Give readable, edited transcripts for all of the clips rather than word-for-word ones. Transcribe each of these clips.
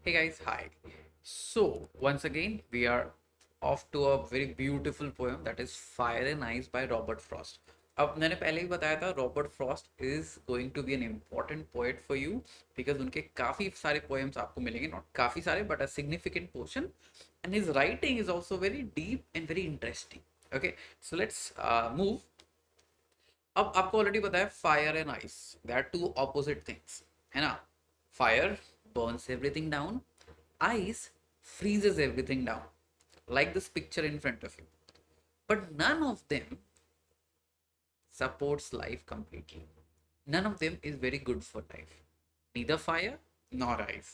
Hey guys, hi. So, once again, we are off to a very beautiful poem that is Fire and Ice by Robert Frost. अब मैंने पहले ही बताया था Robert Frost is going to be an important poet for you because उनके काफ़ी सारे poems आपको मिलेंगे नॉट काफ़ी सारे but a significant portion and his writing is also very deep and very interesting okay so let's move अब आपको already पता है fire and ice they are two opposite things है ना fire burns everything down ice freezes everything down, like this picture in front of you. But none of them supports life completely. None of them is very good for life. Neither fire nor ice.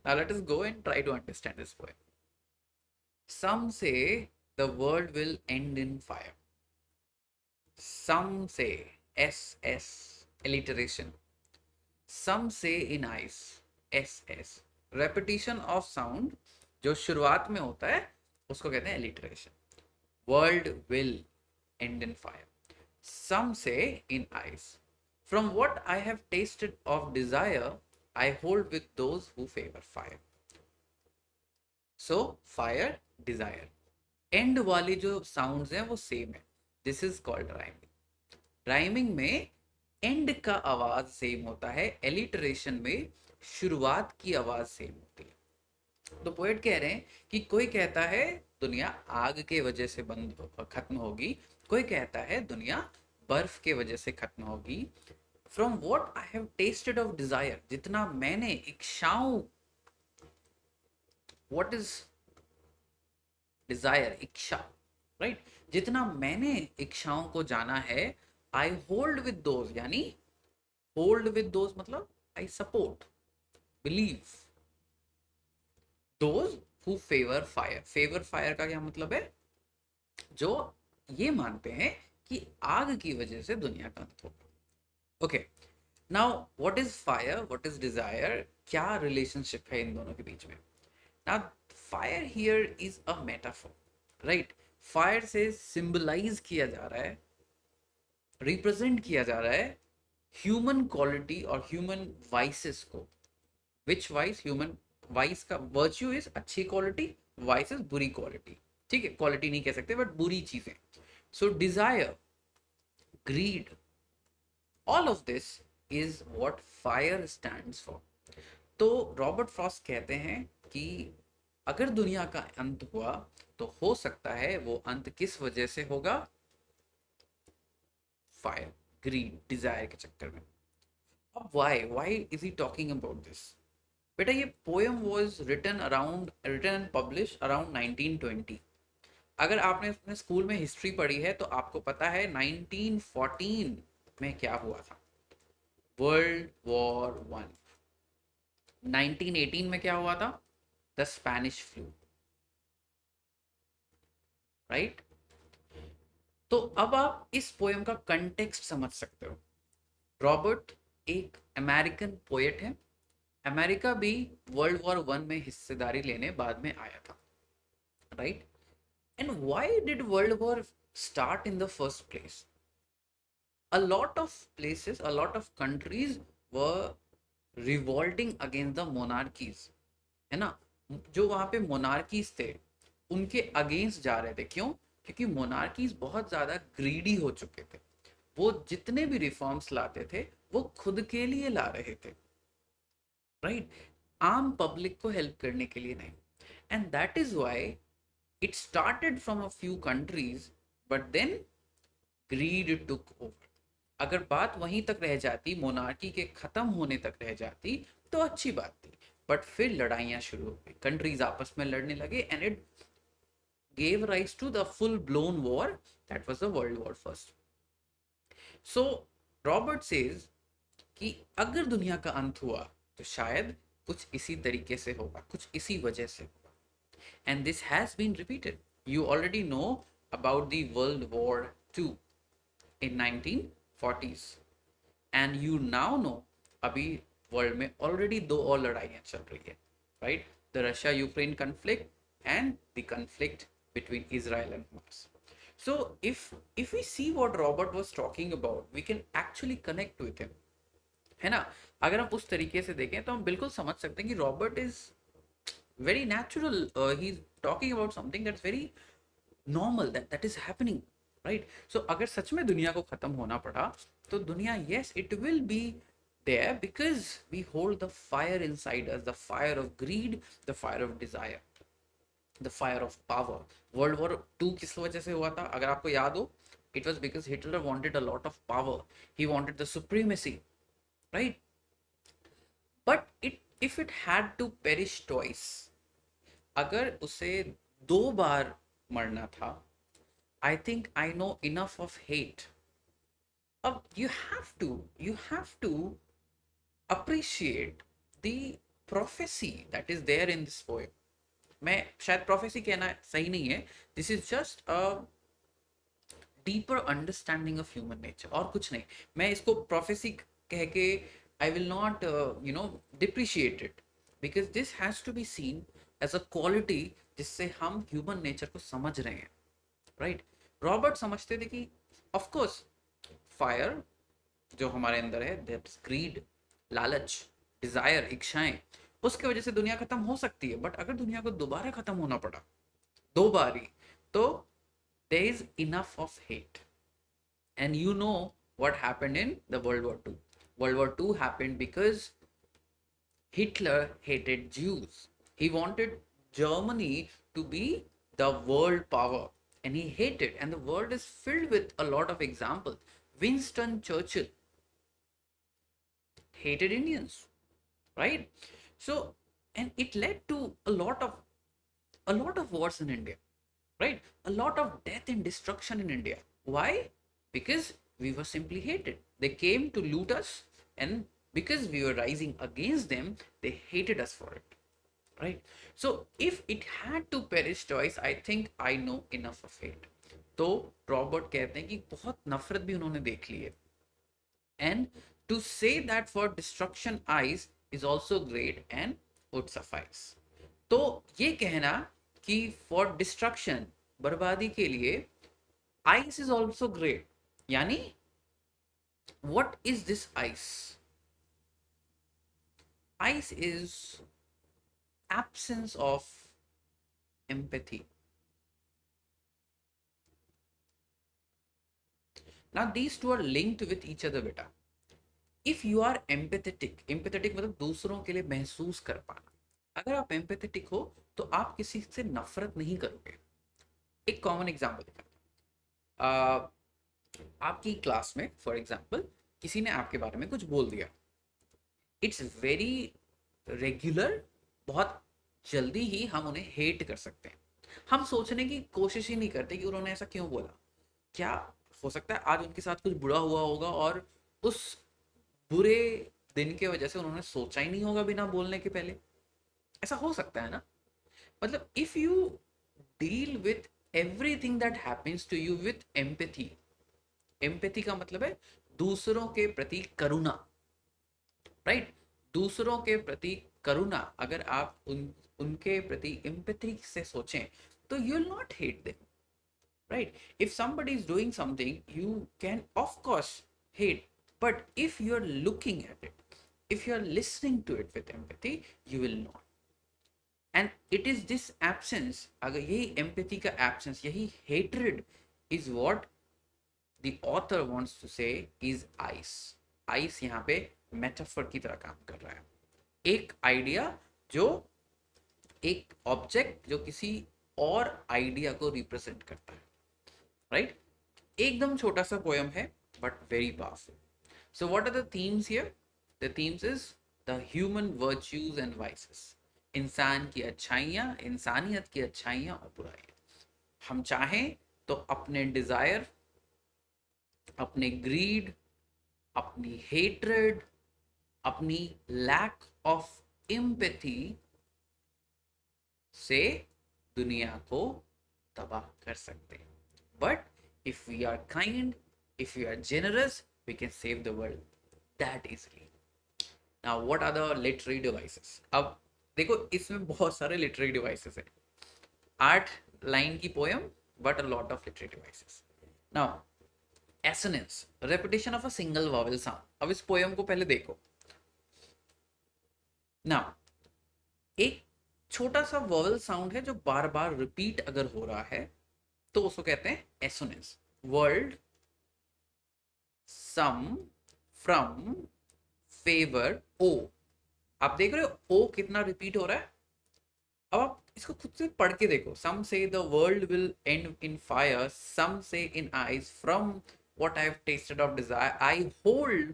Now let us go and try to understand this poem. Some say the world will end in fire. Some say SS, alliteration. Some say in ice, SS. Repetition of sound जो शुरुआत में होता है उसको कहते हैं alliteration. World will end in fire. Some say in ice. From what I have tasted of desire, I hold with those who favor fire. So fire, desire. End वाली जो sounds हैं वो same है. This is called rhyming. Rhyming में end का आवाज same होता है, एलिटरेशन में शुरुआत की आवाज सेम होती है. तो पोएट कह रहे हैं कि कोई कहता है दुनिया आग के वजह से बंद खत्म होगी, कोई कहता है दुनिया बर्फ के वजह से खत्म होगी. From what I have tasted of Dzire, जितना मैंने इच्छाओं, व्हाट इज डिजायर, इच्छा, राइट, जितना मैंने इच्छाओं को जाना है, आई होल्ड विद दोज, यानी होल्ड विद दोज मतलब I support, believe those who favour fire. Favour fire का क्या मतलब है? जो ये मानते हैं कि आग की वजह से दुनिया का अंत होगा. Okay, now what is fire, what is desire, क्या रिलेशनशिप है इन दोनों के बीच में? Now fire here is a metaphor, right. Fire से सिंबलाइज किया जा रहा है, रिप्रेजेंट किया जा रहा है ह्यूमन क्वालिटी और ह्यूमन वाइसेस को. Which vice? ह्यूमन वाइस का वर्च्यू इज अच्छी क्वालिटी, वाइस इज बुरी क्वालिटी. ठीक है, क्वालिटी नहीं कह सकते बट बुरी चीजें. So desire, grid, all of this is what fire stands for. तो रॉबर्ट फ्रॉस्ट कहते हैं कि अगर दुनिया का अंत हुआ तो हो सकता है वो अंत किस वजह से होगा? फायर, ग्रीड, डिजायर के चक्कर में. अब why is he talking about this? बेटा ये poem was written and publish around 1920. अगर आपने अपने स्कूल में हिस्ट्री पढ़ी है तो आपको पता है 1914 में क्या हुआ था. World war one. 1918 में क्या हुआ था? The Spanish flu, right. तो अब आप इस पोएम का कंटेक्स्ट समझ सकते हो. रॉबर्ट एक अमेरिकन पोएट है. अमेरिका भी वर्ल्ड वॉर वन में हिस्सेदारी लेने बाद में आया था, right. And why did world war start in the first place? a lot of places, a lot of countries were revolting against the monarchies, है ना. जो वहाँ पे मोनार्कीज थे उनके अगेंस्ट जा रहे थे. क्यों? क्योंकि मोनार्कीज बहुत ज़्यादा ग्रीडी हो चुके थे. वो जितने भी रिफॉर्म्स लाते थे वो खुद के लिए ला रहे थे, राइट, आम पब्लिक को हेल्प करने के लिए नहीं. And that is why it started from a few countries but then greed took over. अगर बात वहीं तक रह जाती, मोनार्की के खत्म होने तक रह जाती तो अच्छी बात थी. बट फिर लड़ाइयाँ शुरू हो गई, कंट्रीज आपस में लड़ने लगे and it gave rise to the full blown war that was the world war first. So Robert says कि अगर दुनिया का अंत हुआ तो शायद कुछ इसी तरीके से होगा, कुछ इसी वजह से होगा. And this has been repeated. You already know about the world war 2 in 1940s and you now know अभी वर्ल्ड में ऑलरेडी दो और लड़ाइयाँ चल रही है, right. The Russia Ukraine conflict and the conflict between Israel and Hamas. So if we see what Robert was talking about, we can actually connect with him, है ना. अगर हम उस तरीके से देखें तो हम बिल्कुल समझ सकते हैं कि Robert is very natural. He's talking about something that's very normal, that is happening, right? So अगर सच में दुनिया को खत्म होना पड़ा, तो दुनिया, yes, it will be there because we hold the fire inside us, the fire of greed, the fire of desire, the fire of power. World war two किस वजह से हुआ था अगर आपको याद हो? It was because Hitler wanted a lot of power. He wanted the supremacy, right? But if it had to perish twice, अगर उसे दो बार मरना था, I think I know enough of hate. You have to appreciate the prophecy that is there in this poem. मैं शायद prophecy कहना सही नहीं है. This is just a deeper understanding of human nature और कुछ नहीं. मैं इसको prophecy कह के I will not depreciate it, because this has to be seen as a quality जिससे हम human nature को समझ रहे हैं, right? रॉबर्ट समझते थे कि ऑफ कोर्स फायर जो हमारे अंदर है, दैट्स ग्रीड, लालच, डिजायर, इच्छाएं, उसके वजह से दुनिया खत्म हो सकती है. बट अगर दुनिया को दोबारा खत्म होना पड़ा, दो बारी, तो there is enough of hate. And you know what happened in the World War II. World War II happened because Hitler hated Jews. He wanted Germany to be the world power, and he hated, and the world is filled with a lot of examples. Winston Churchill hated Indians, right? So, and it led to a lot of wars in India, right? A lot of death and destruction in India. Why? Because we were simply hated. They came to loot us, and because we were rising against them, they hated us for it, right? So if it had to perish twice, I think I know enough of it. तो Robert कहते हैं कि बहुत नफरत भी उन्होंने देख ली है. And to say that for destruction ice is also great and would suffice. तो ये कहना कि फॉर डिस्ट्रक्शन, बर्बादी के लिए, आइस इज ऑल्सो ग्रेट, यानी what is this ice? Ice is absence of empathy. Now these two are linked with each other, beta. If you are empathetic, empathetic मतलब दूसरों के लिए महसूस कर पाना. अगर आप empathetic हो तो आप किसी से नफरत नहीं करोगे. एक कॉमन एग्जाम्पल दिखाता हूँ. आपकी क्लास में फॉर एग्जाम्पल किसी ने आपके बारे में कुछ बोल दिया. It's very regular. बहुत जल्दी ही हम उन्हें हेट कर सकते हैं. हम सोचने की कोशिश ही नहीं करते कि उन्होंने ऐसा क्यों बोला. क्या हो सकता है आज उनके साथ कुछ बुरा हुआ होगा और उस बुरे दिन के वजह से उन्होंने सोचा ही नहीं होगा बिना बोलने के पहले. ऐसा हो सकता है ना. मतलब if you deal with everything that happens to you with empathy. Empathy का मतलब है दूसरों के प्रति करुणा, राइट? दूसरों के प्रति करुणा. अगर आप उनके प्रति एम्पैथी से सोचें तो you will not hate them, right? If somebody is doing something you can of course hate, but if you are looking at it, if you are listening to it with empathy, you will not. And it is this absence, अगर यही empathy का absence, यही hatred is what the author wants to say is ice. ice यहाँ पे metaphor की तरह काम कर रहा है. एक आइडिया जो, एक ऑब्जेक्ट जो किसी और आइडिया को रिप्रेजेंट करता है, राइट? एकदम छोटा सा पोयम है but very powerful. So what are the themes here? The themes is the human virtues and vices. इंसान की अच्छाइयाँ, इंसानियत की अच्छाइयाँ और बुराइयाँ. हम चाहें तो अपने डिजायर, अपने ग्रीड, अपनी हेट्रेड, अपनी लैक ऑफ एम्पैथी से दुनिया को तबाह कर सकते हैं. But if we are kind, if we are generous, we can save the world that easily. Now what are the literary devices? अब देखो इसमें बहुत सारे लिटरेरी डिवाइसेस हैं. 8 लाइन की poem but a lot of literary devices. Now assonance, repetition of a single vowel sound. अब इस poem को पहले देखो. नाउ एक छोटा सा वॉवल साउंड है जो बार बार रिपीट अगर हो रहा है तो उसको कहते हैं assonance. World, some, from, favour, O. आप देख रहे हो ओ कितना रिपीट हो रहा है. अब आप इसको खुद से पढ़ के देखो. Some say the world will end in fire, some say in ice, from what I have tasted of desire I hold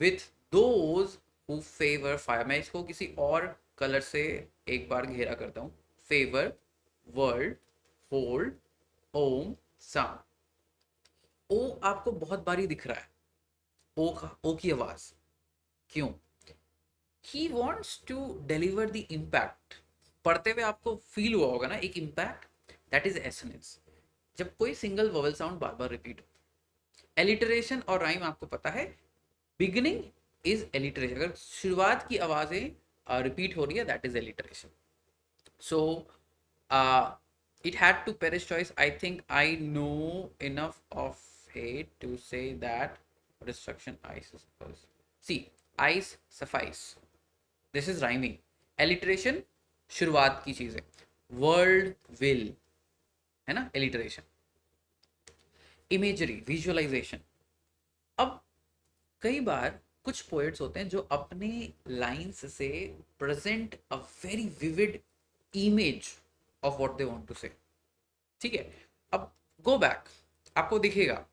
with those who favour fire. मैं इसको किसी और कलर से एक बार घेरा करता हूँ. फेवर, वर्ल्ड, होल्ड, ओम, सम. ओ आपको बहुत बारी दिख रहा है. ओ का, ओ की आवाज क्यों? He wants to deliver the impact. पढ़ते हुए आपको फील हुआ होगा ना एक इम्पैक्ट. That is assonance. जब कोई सिंगल वोवेल साउंड बार बार रिपीट हो. एलिटरेशन और राइम आपको पता है. Beginning is alliteration. अगर शुरुआत की आवाजें रिपीट हो रही है that is alliteration. So it had to perish choice. I think I know enough of hate to say that destruction ice is close. See, ice suffice. This is rhyming. Alliteration शुरुआत की चीज है. World will है ना alliteration. Imagery, visualisation. अब कई बार कुछ poets होते हैं जो अपने लाइंस से present a very vivid image of what they want to say. ठीक है. अब गो बैक, आपको दिखेगा.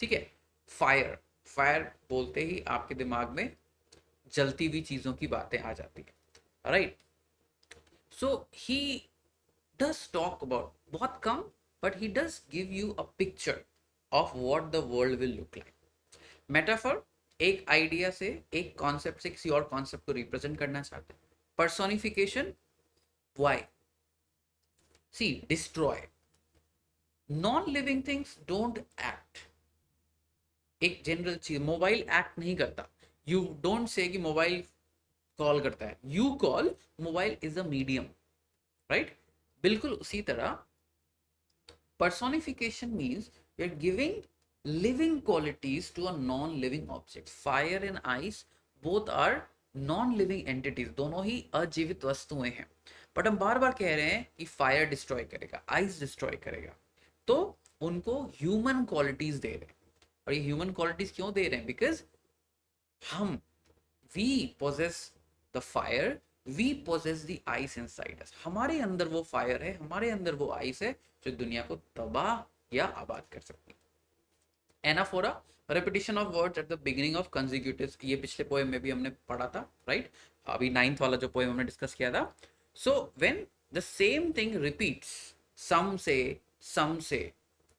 ठीक है. फायर, फायर बोलते ही आपके दिमाग में जलती हुई चीजों की बातें आ जाती है. Right. So he does talk about, बहुत कम, but he does give you a picture of what the world will look like. Metaphor, एक आइडिया से, एक कॉन्सेप्ट से किसी और कॉन्सेप्ट को रिप्रेजेंट करना चाहते हैं. Personification, why. See, destroy. Non living things don't act. एक जनरल चीज, मोबाइल एक्ट नहीं करता. यू डोंट से कि मोबाइल कॉल करता है. You call, mobile is a medium. Right. बिल्कुल उसी तरह personification means you're giving living qualities to a non-living object. Fire and ice both are non-living entities. दोनों ही अजीवित वस्तुएं हैं. बट हम बार बार कह रहे हैं कि फायर डिस्ट्रॉय करेगा, आइस डिस्ट्रॉय करेगा. तो उनको ह्यूमन क्वालिटीज दे रहे हैं. और ये ह्यूमन क्वालिटीज क्यों दे रहे हैं? बिकॉज हम, we possess the fire, we possess the ice inside us. हमारे अंदर वो फायर है, हमारे अंदर वो आइस है जो दुनिया को तबाह या आबाद कर सकती है. Anaphora, repetition of words at the beginning of consecutives. ये पिछले पोएम में भी हमने पढ़ा था. राइट. अभी 9th वाला जो पोएम हमने डिस्कस किया था. So when the same thing repeats, some say,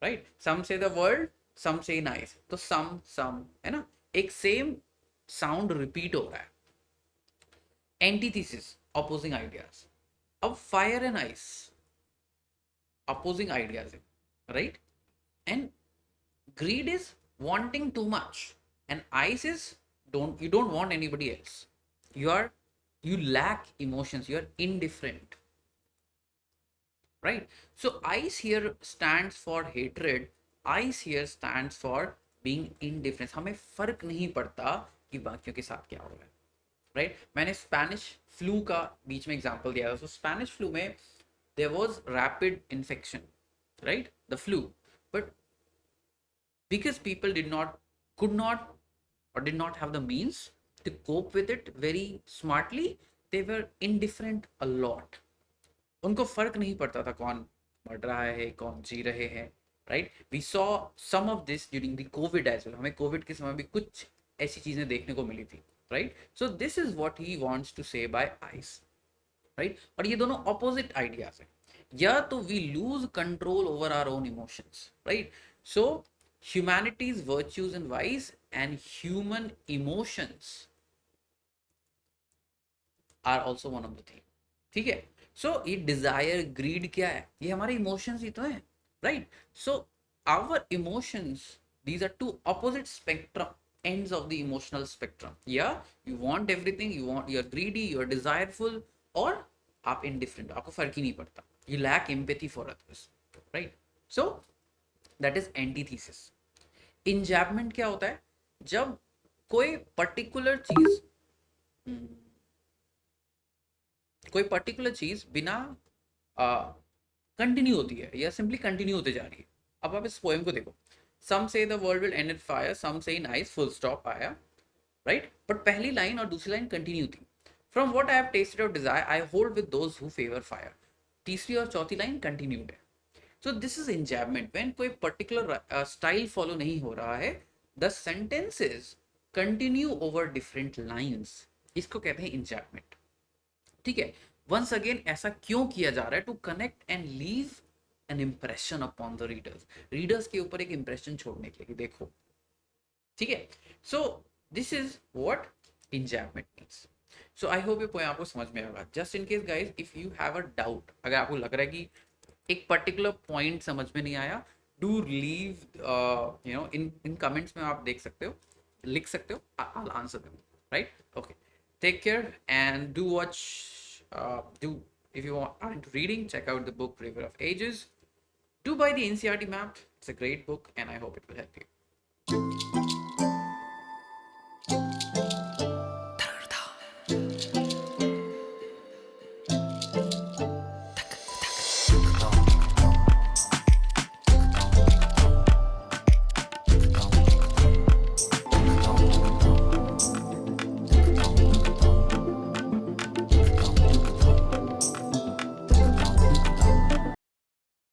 right. Some say the world, सम से नाइस. तो सम है ना, एक सेम साउंड रिपीट हो रहा है. Antithesis, opposing ideas. अब fire and ice opposing ideas, right? And greed is wanting too much, and ice is you don't want anybody else. You lack emotions, you are indifferent, right? So ice here stands for hatred, ice here stands for being indifferent. हमें फर्क नहीं पड़ता कि बाकियों के साथ क्या हो रहा है. राइट. मैंने स्पेनिश फ्लू का बीच में एग्जांपल दिया था. सो स्पेनिश फ्लू में there was rapid infection, right? The flu. But because people could not or did not have the means to cope with it very smartly, they were indifferent a lot. उनको फर्क नहीं पड़ता था कौन मर रहा है, कौन जी रहे हैं. Right. We saw some of this during the COVID as well. हमें कोविड के समय भी कुछ ऐसी चीजें देखने को मिली थी. Right. So this is what he wants to say by ice. Right. और ये दोनों ऑपोजिट आइडियाज हैं. या तो we lose control over our own emotions. Right. So humanities virtues and vices and human emotions are also one of the thing. ठीक है. सो ये Dzire, grid क्या है? ये हमारे इमोशंस ही तो है. Right. So our emotions, these are two opposite spectrum, ends of the emotional spectrum. Yeah, you want everything, you're greedy, you're desireful, or आप indifferent, आपको फर्क ही नहीं पड़ता. You lack empathy for others, right? So that is antithesis. Enjambment क्या होता है? जब कोई particular चीज कोई पर्टिकुलर चीज बिना कंटिन्यू होती है या सिंपली कंटिन्यू होते जा रही है। अब आप इस पोएम को देखो, some say the world will end in fire, some say in ice, full stop आया, राइट। बट पहली लाइन और दूसरी लाइन कंटिन्यू थी। From what I have tasted और desire I hold with those who favour fire. तीसरी और चौथी line continued है। So this is enjambment. When कोई पर्टिकुलर स्टाइल फॉलो नहीं हो रहा है, the sentences continue over different lines, इसको कहते हैं इंजैबमेंट। ठीक है। वंस अगेन ऐसा क्यों किया जा रहा है? To connect and leave an impression upon the readers, readers के ऊपर एक इंप्रेशन छोड़ने के लिए। देखो, ठीक है। So this is what enjambment means. So I hope ये पॉइंट आपको समझ में आएगा। Just in case guys, if you have a doubt, अगर आपको लग रहा है कि एक पर्टिकुलर पॉइंट समझ में नहीं आया, do leave you know in comments में आप देख सकते हो, लिख सकते हो, I answer them, right. Okay, take care and do watch do if you are into reading, check out the book River of Ages. Do buy the NCRT map, it's a great book and I hope it will help you.